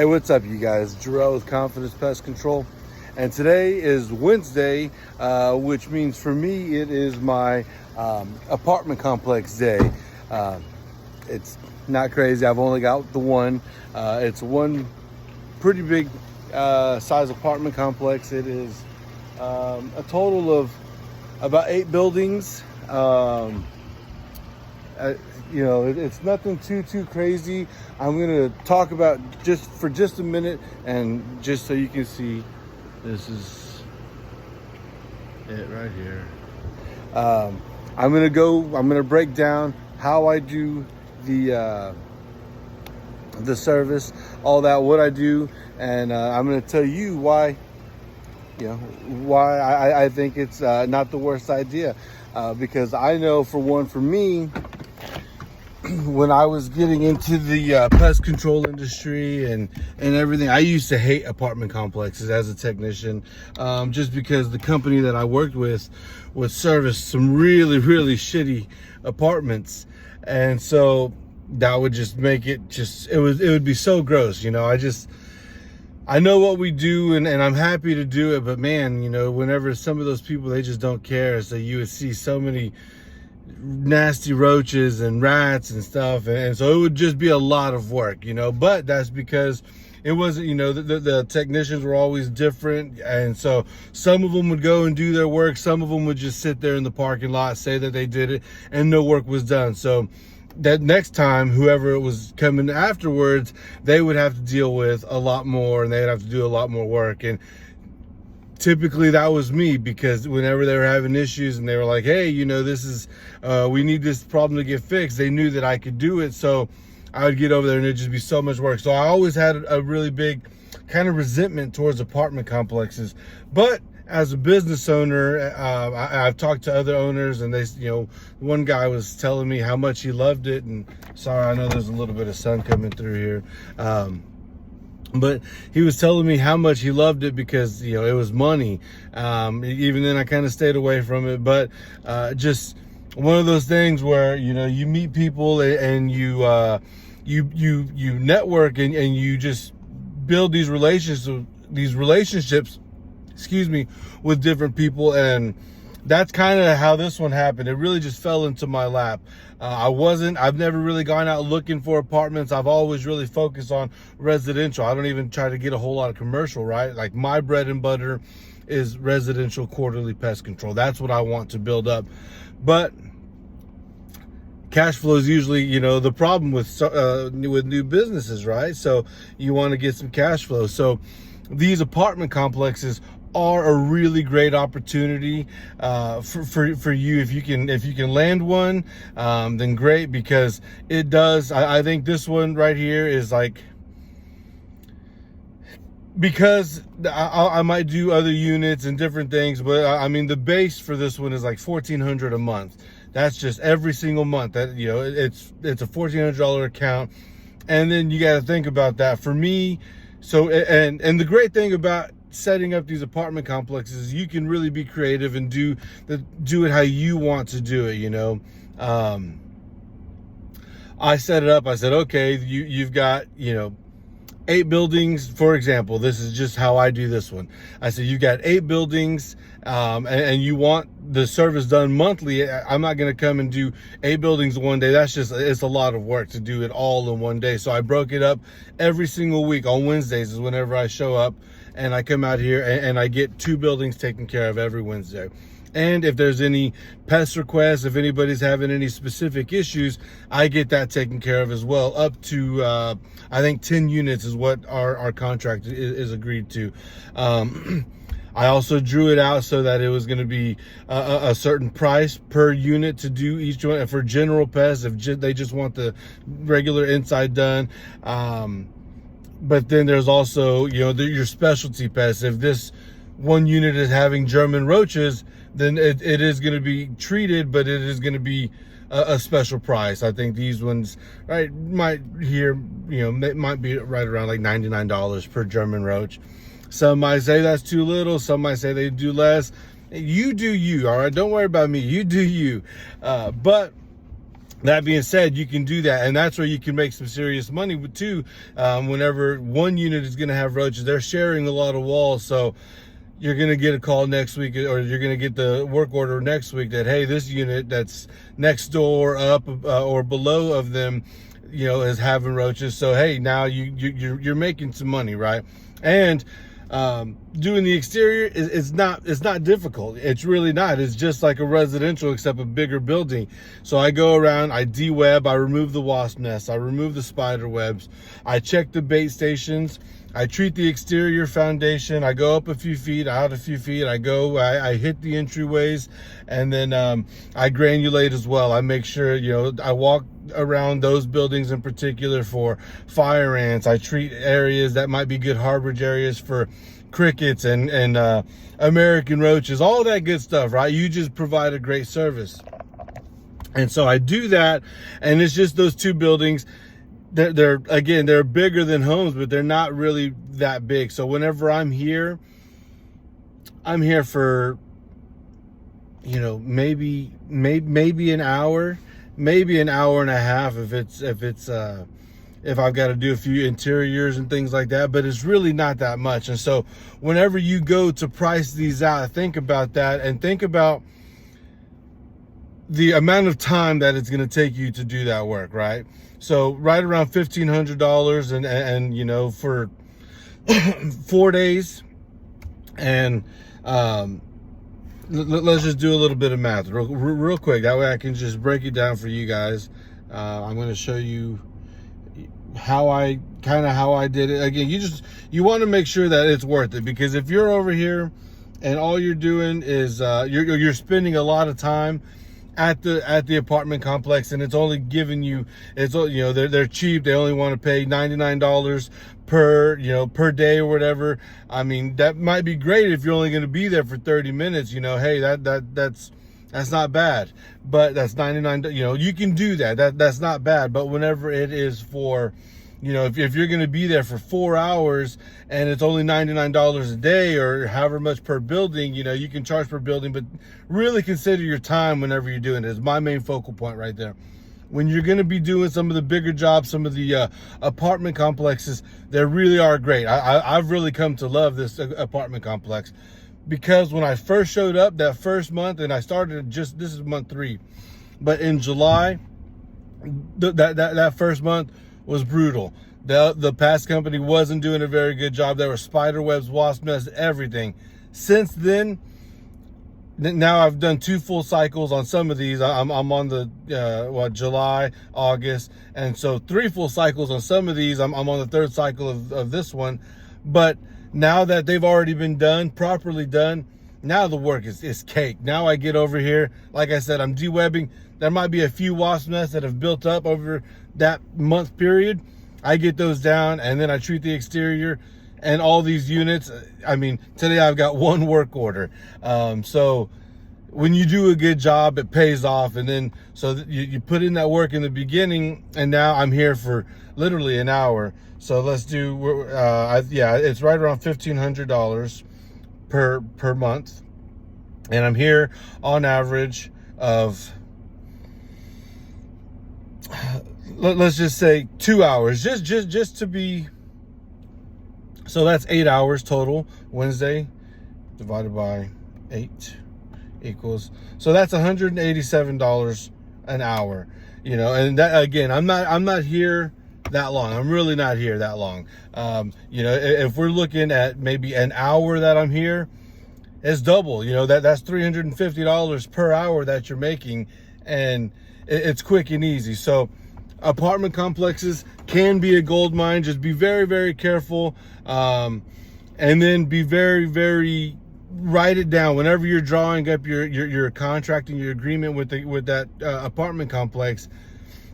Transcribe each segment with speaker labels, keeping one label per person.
Speaker 1: Hey, what's up, you guys? Jorel with Confidence Pest Control, and today is Wednesday, which means for me it is my apartment complex day. It's not crazy. I've only got the one. It's one pretty big size apartment complex. It is a total of about 8 buildings. It's nothing too crazy. I'm gonna talk about just a minute, and just so you can see, this is it right here. I'm gonna break down how I do the service, all that, what I do, and I'm gonna tell you why I think it's not the worst idea, because I know, for me, when I was getting into the pest control industry and everything, I used to hate apartment complexes as a technician, just because the company that I worked with would service some really shitty apartments, and so that would just make it it would be so gross. I know what we do, and I'm happy to do it, but man, whenever some of those people, they just don't care, so you would see so many nasty roaches and rats and stuff, and so it would just be a lot of work, but that's because it wasn't, the technicians were always different, and so some of them would go and do their work, some of them would just sit there in the parking lot, say that they did it, and no work was done. So that next time, whoever was coming afterwards, they would have to deal with a lot more, and they'd have to do a lot more work. And typically that was me, because whenever they were having issues and they were like, hey, this is we need this problem to get fixed, they knew that I could do it, so I would get over there and it'd just be so much work. So I always had a really big kind of resentment towards apartment complexes. But as a business owner, I've talked to other owners, and they, one guy was telling me how much he loved it, and sorry, I know there's a little bit of sun coming through here, but he was telling me how much he loved it because, it was money. Even then I kind of stayed away from it, but just one of those things where, you meet people and you network, and you just build these relationships, with different people. And that's kind of how this one happened. It really just fell into my lap. I've never really gone out looking for apartments. I've always really focused on residential. I don't even try to get a whole lot of commercial, right? Like, my bread and butter is residential quarterly pest control. That's what I want to build up. But cash flow is usually, the problem with new businesses, right? So you want to get some cash flow. So these apartment complexes are a really great opportunity for you. If you can land one, then great, because it does. I think this one right here is like, because I might do other units and different things, but I mean, the base for this one is like $1,400 a month. That's just every single month. That it's a $1,400 account, and then you got to think about that for me. So and the great thing about setting up these apartment complexes, you can really be creative and do it how you want to do it. I set it up. I said, okay, you've got 8 buildings, for example. This is just how I do this one. I said, you got 8 buildings, and you want the service done monthly. I'm not going to come and do 8 buildings one day. It's a lot of work to do it all in one day. So I broke it up every single week. On Wednesdays is whenever I show up, and I come out here and I get 2 buildings taken care of every Wednesday. And if there's any pest requests, if anybody's having any specific issues, I get that taken care of as well. Up to, I think 10 units is what our contract is agreed to. I also drew it out so that it was going to be a certain price per unit to do each one. For general pests, if they just want the regular inside done. But then there's also, your specialty pests. If this one unit is having German roaches, then it is going to be treated, but it is going to be a special price. I think these ones, right, might be right around like $99 per German roach. Some might say that's too little. Some might say they do less. You do you, all right? Don't worry about me. You do you. But That being said, you can do that, and that's where you can make some serious money with too. Whenever one unit is going to have roaches, they're sharing a lot of walls, so you're going to get a call next week, or you're going to get the work order next week that, hey, this unit that's next door, up, or below of them, is having roaches. So hey, now you're making some money, right? And doing the exterior is not, it's not difficult. It's really not. It's just like a residential, except a bigger building. So I go around, I de-web, I remove the wasp nests, I remove the spider webs, I check the bait stations, I treat the exterior foundation, I go up a few feet, out a few feet, I hit the entryways, and then I granulate as well. I make sure, I walk around those buildings in particular for fire ants. I treat areas that might be good harborage areas for crickets and American roaches, all that good stuff, right? You just provide a great service. And so I do that, and it's just those two buildings. They're bigger than homes, but they're not really that big. So whenever I'm here for, maybe an hour, maybe an hour and a half if I've got to do a few interiors and things like that, but it's really not that much. And so whenever you go to price these out, think about that, and think about the amount of time that it's going to take you to do that work, right? So right around $1,500, and for 4 days. And let's just do a little bit of math real quick. That way I can just break it down for you guys. I'm going to show you how I did it. Again, you want to make sure that it's worth it, because if you're over here and all you're doing is you're spending a lot of time at the apartment complex, and it's only giving you, they're cheap, they only want to pay $99 per day or whatever. I mean, that might be great if you're only going to be there for 30 minutes. Hey, that's not bad, but that's $99. You can do that. That's not bad. But whenever it is for, if you're going to be there for 4 hours and it's only $99 a day, or however much per building, you can charge per building, but really consider your time whenever you're doing it. It's my main focal point right there. When you're going to be doing some of the bigger jobs, some of the apartment complexes, they really are great. I've really come to love this apartment complex, because when I first showed up that first month, and I started this is month 3, but in July, that first month was brutal. The past company wasn't doing a very good job. There were spider webs, wasp nests, everything. Since then, now I've done 2 full cycles on some of these. I'm on the July, August, and so 3 full cycles on some of these. I'm on the 3rd cycle of this one. But now that they've already been done, properly done, now the work is cake. Now I get over here, like I said, I'm de-webbing. There might be a few wasp nests that have built up over that month period. I get those down, and then I treat the exterior and all these units. I mean, today I've got 1 work order. So when you do a good job, it pays off. And then, so you put in that work in the beginning, and now I'm here for literally an hour. So let's do, it's right around $1,500 per month. And I'm here on average of, let's just say 2 hours, just to be, so that's 8 hours total. Wednesday divided by 8 equals, so that's $187 an hour. And that, again, I'm not here that long. I'm really not here that long. If we're looking at maybe an hour that I'm here, it's double. That's $350 per hour that you're making, and it's quick and easy. So apartment complexes can be a gold mine. Just be very, very careful, and then be very, very, write it down whenever you're drawing up your contract and your agreement with that apartment complex.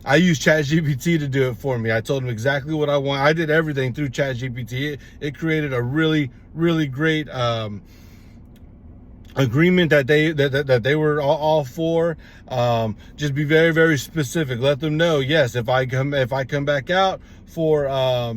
Speaker 1: I use ChatGPT to do it for me. I told him exactly what I want. I did everything through ChatGPT. It created a really, really great agreement that they were all for. Just be very, very specific. Let them know, yes, if I come back out for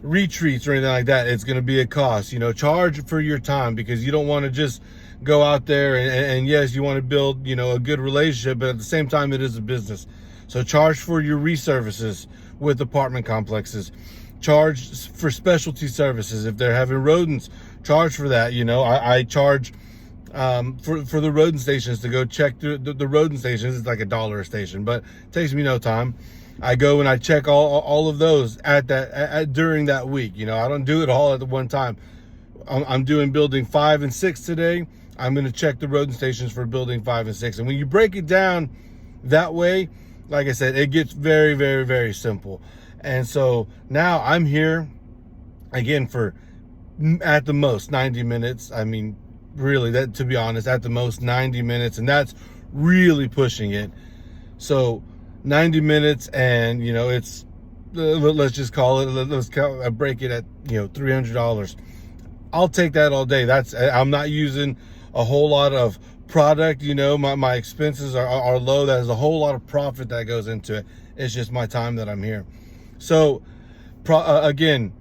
Speaker 1: retreats or anything like that, it's going to be a cost. Charge for your time, because you don't want to just go out there and yes, you want to build a good relationship, but at the same time, it is a business. So charge for your reservices with apartment complexes. Charge for specialty services. If they're having rodents, charge for that. I charge for the rodent stations to go check the rodent stations. It's like $1 a station, but it takes me no time. I go and I check all of those during that week. I don't do it all at the one time. I'm doing building 5 and 6 today. I'm going to check the rodent stations for building 5 and 6. And when you break it down that way, like I said, it gets very, very, very simple. And so now I'm here again for at the most 90 minutes. I mean, really, that, to be honest, at the most 90 minutes, and that's really pushing it. So 90 minutes, and it's, let's just call it, I break it at $300. I'll take that all day. I'm not using a whole lot of product. My expenses are low. There's a whole lot of profit that goes into it. It's just my time that I'm here. So again,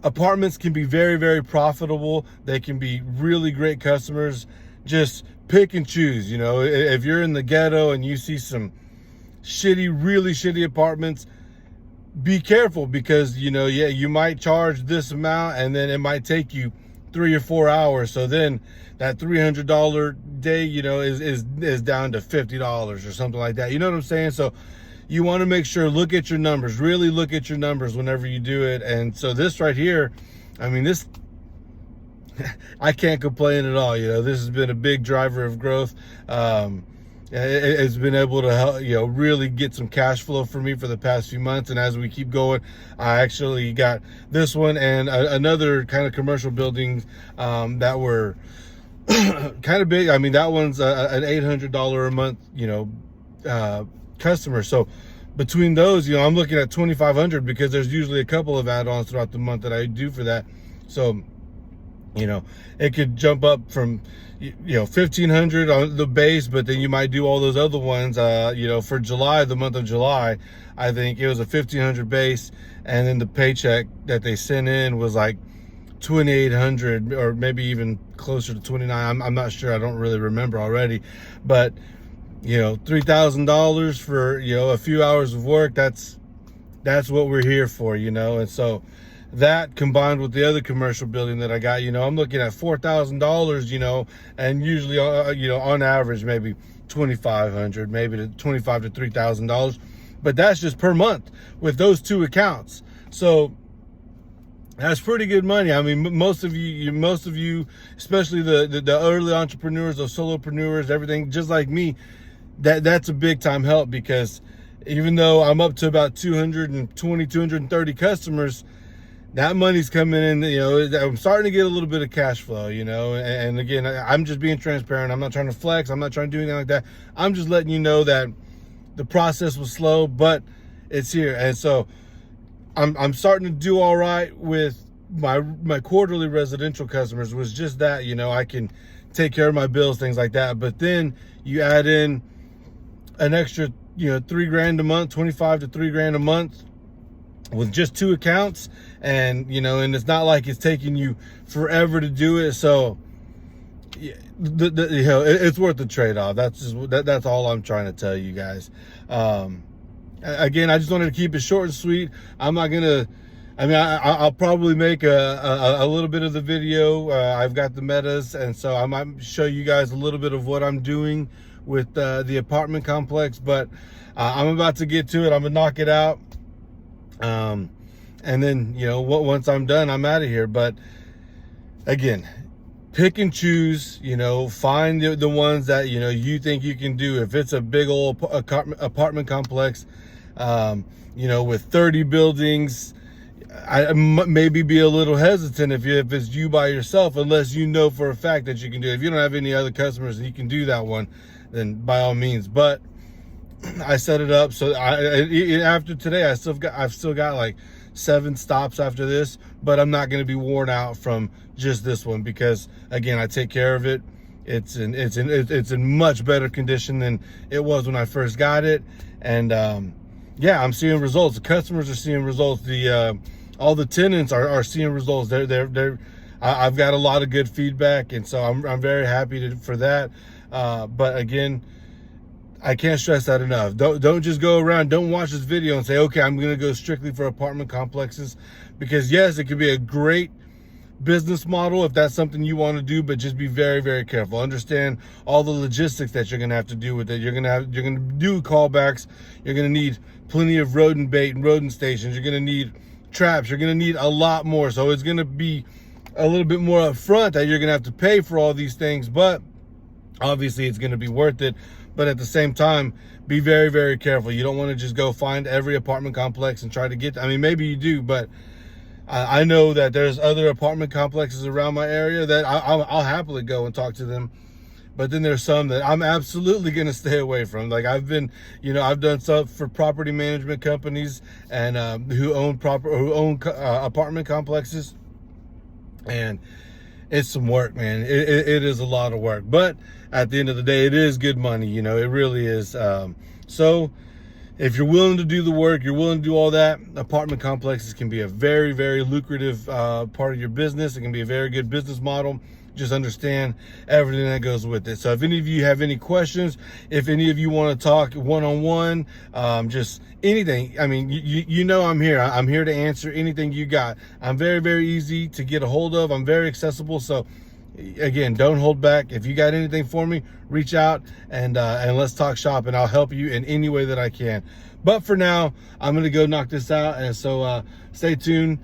Speaker 1: apartments can be very, very profitable. They can be really great customers. Just pick and choose. If you're in the ghetto and you see some really shitty apartments, be careful, because you might charge this amount and then it might take you 3 or 4 hours. So then that $300 day, is down to $50 or something like that. You know what I'm saying? So you want to make sure, look at your numbers, really look at your numbers whenever you do it. And so this right here, I mean, this, I can't complain at all. This has been a big driver of growth. It's been able to help, really get some cash flow for me for the past few months. And as we keep going, I actually got this one and another kind of commercial buildings that were kind of big. I mean, that one's an $800 a month, customer. So between those, I'm looking at $2,500, because there's usually a couple of add-ons throughout the month that I do for that. So, it could jump up from, $1,500 on the base, but then you might do all those other ones. For July, the month of July, I think it was a $1,500 base, and then the paycheck that they sent in was like $2,800, or maybe even closer to $2,900. I'm not sure. I don't really remember already, but $3,000 for a few hours of work. That's what we're here for, and so that, combined with the other commercial building that I got, I'm looking at $4,000, and usually on average maybe $2,500, maybe to $2,500 to $3,000, but that's just per month with those two accounts. So that's pretty good money. I mean, most of you, especially the early entrepreneurs, those solopreneurs, everything, just like me, that's a big time help, because even though I'm up to about 220, 230 customers, that money's coming in. I'm starting to get a little bit of cash flow, and again, I'm just being transparent. I'm not trying to flex. I'm not trying to do anything like that. I'm just letting you know that the process was slow, but it's here. And so I'm starting to do all right with my quarterly residential customers. Was just that, I can take care of my bills, things like that. But then you add in an extra, $3,000 a month, 25 to $3,000 a month with just two accounts. And, and it's not like it's taking you forever to do it. So it's worth the trade-off. That's all I'm trying to tell you guys. Again, I just wanted to keep it short and sweet. I'm not gonna, I'll probably make a little bit of the video. I've got the metas, and so I might show you guys a little bit of what I'm doing with the apartment complex, but I'm about to get to it. I'm gonna knock it out, and then once I'm done, I'm out of here. But again, pick and choose, find the ones that you think you can do. If it's a big old apartment complex, with 30 buildings, I maybe be a little hesitant if it's you by yourself, unless you know for a fact that you can do it. If you don't have any other customers and you can do that one, then by all means. But I set it up so after today, I've still got like 7 stops after this, but I'm not going to be worn out from just this one, because again, I take care of it. It's in much better condition than it was when I first got it. And yeah, I'm seeing results. The customers are seeing results. All the tenants are seeing results. I've got a lot of good feedback, and so I'm very happy for that. But again, I can't stress that enough. Don't just go around, don't watch this video and say, okay, I'm going to go strictly for apartment complexes, because yes, it could be a great business model if that's something you want to do, but just be very, very careful. Understand all the logistics that you're going to have to do with it. You're going to do callbacks. You're going to need plenty of rodent bait and rodent stations. You're going to need traps. You're going to need a lot more. So it's going to be a little bit more upfront that you're going to have to pay for all these things, but obviously it's going to be worth it. But at the same time, be very, very careful. You don't want to just go find every apartment complex and try to get, I mean, maybe you do, but I know that there's other apartment complexes around my area that I'll happily go and talk to them. But then there's some that I'm absolutely going to stay away from. Like I've been, I've done stuff for property management companies and who own apartment complexes. And it's some work, man. It is a lot of work. But at the end of the day, it is good money. It really is. So if you're willing to do the work, you're willing to do all that, apartment complexes can be a very, very lucrative part of your business. It can be a very good business model. Just understand everything that goes with it. So if any of you have any questions, if any of you want to talk one-on-one, just anything, I mean, I'm here. I'm here to answer anything you got. I'm very, very easy to get a hold of. I'm very accessible. So again, don't hold back. If you got anything for me, reach out and let's talk shop, and I'll help you in any way that I can. But for now, I'm going to go knock this out. And so stay tuned.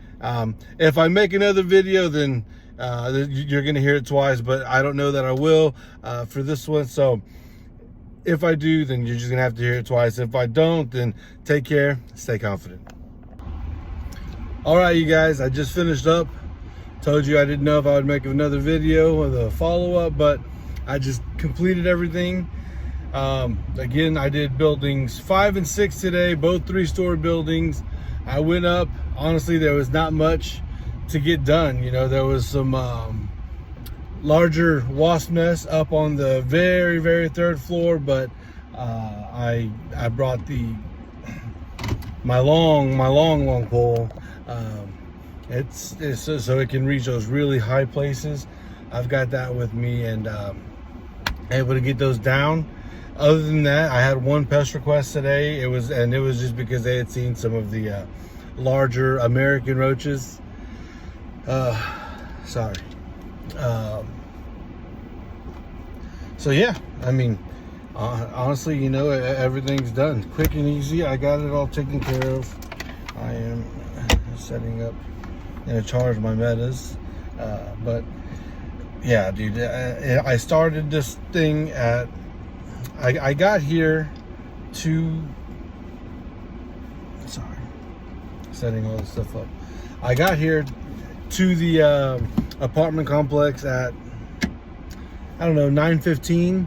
Speaker 1: If I make another video, then you're going to hear it twice, but I don't know that I will for this one. So if I do, then you're just going to have to hear it twice. If I don't, then take care, stay confident. All right, you guys, I just finished up. Told you I didn't know if I would make another video with a follow-up, but I just completed everything. Again, I did buildings 5 and 6 today, both 3-story buildings. I went up. Honestly, there was not much to get done. There was some larger wasp nests up on the very, very 3rd floor, but I brought my long pole. It's so it can reach those really high places. I've got that with me, and able to get those down. Other than that, I had one pest request today. It was just because they had seen some of the larger American roaches. Sorry. So yeah, I mean, honestly, everything's done quick and easy. I got it all taken care of. I am setting up and charge my metas, but yeah, dude, I started this thing at, I got here to, sorry, setting all this stuff up. I got here to the apartment complex at, I don't know, 9:15.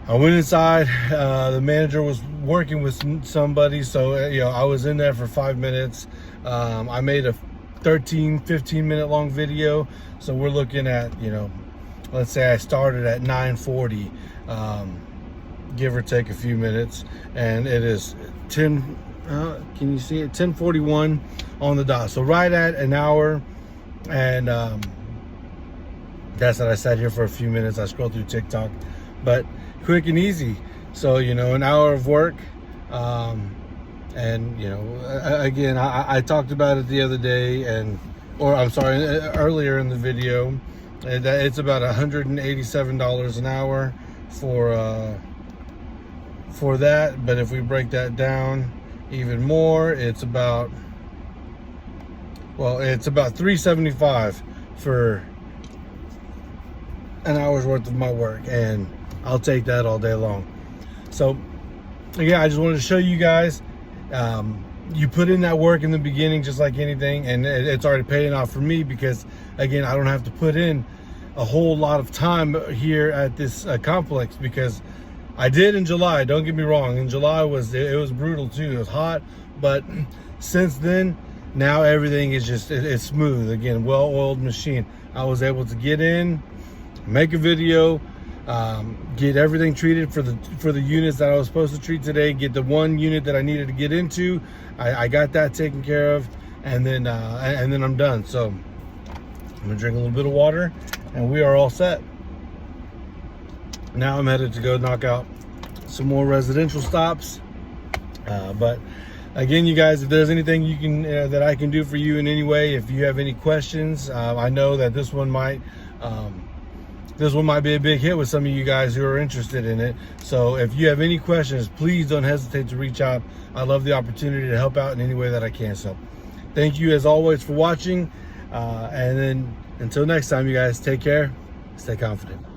Speaker 1: I went inside. The manager was working with somebody, so I was in there for 5 minutes. I made a 15 minute long video, so we're looking at, let's say I started at 9:40, give or take a few minutes, and it is 10. Can you see it? 10:41 on the dot. So right at an hour, and that's what I sat here for a few minutes. I scrolled through TikTok, but quick and easy. So an hour of work. And again, I talked about it the other day, earlier in the video, that it's about $187 an hour for that. But if we break that down even more, it's about $375 for an hour's worth of my work, and I'll take that all day long. So again, I just wanted to show you guys, you put in that work in the beginning, just like anything, and it's already paying off for me, because again, I don't have to put in a whole lot of time here at this complex, because I did in July. Don't get me wrong, in July it was brutal too. It was hot, but since then, now everything is it's smooth again, well-oiled machine. I was able to get in, make a video, get everything treated for the units that I was supposed to treat today, get the one unit that I needed to get into. I got that taken care of, and then I'm done. So I'm gonna drink a little bit of water, and we are all set. Now I'm headed to go knock out some more residential stops. But again, you guys, if there's anything you can that I can do for you in any way, if you have any questions, I know that this one might be a big hit with some of you guys who are interested in it. So if you have any questions, please don't hesitate to reach out. I love the opportunity to help out in any way that I can. So thank you as always for watching. And then until next time, you guys, take care, stay confident.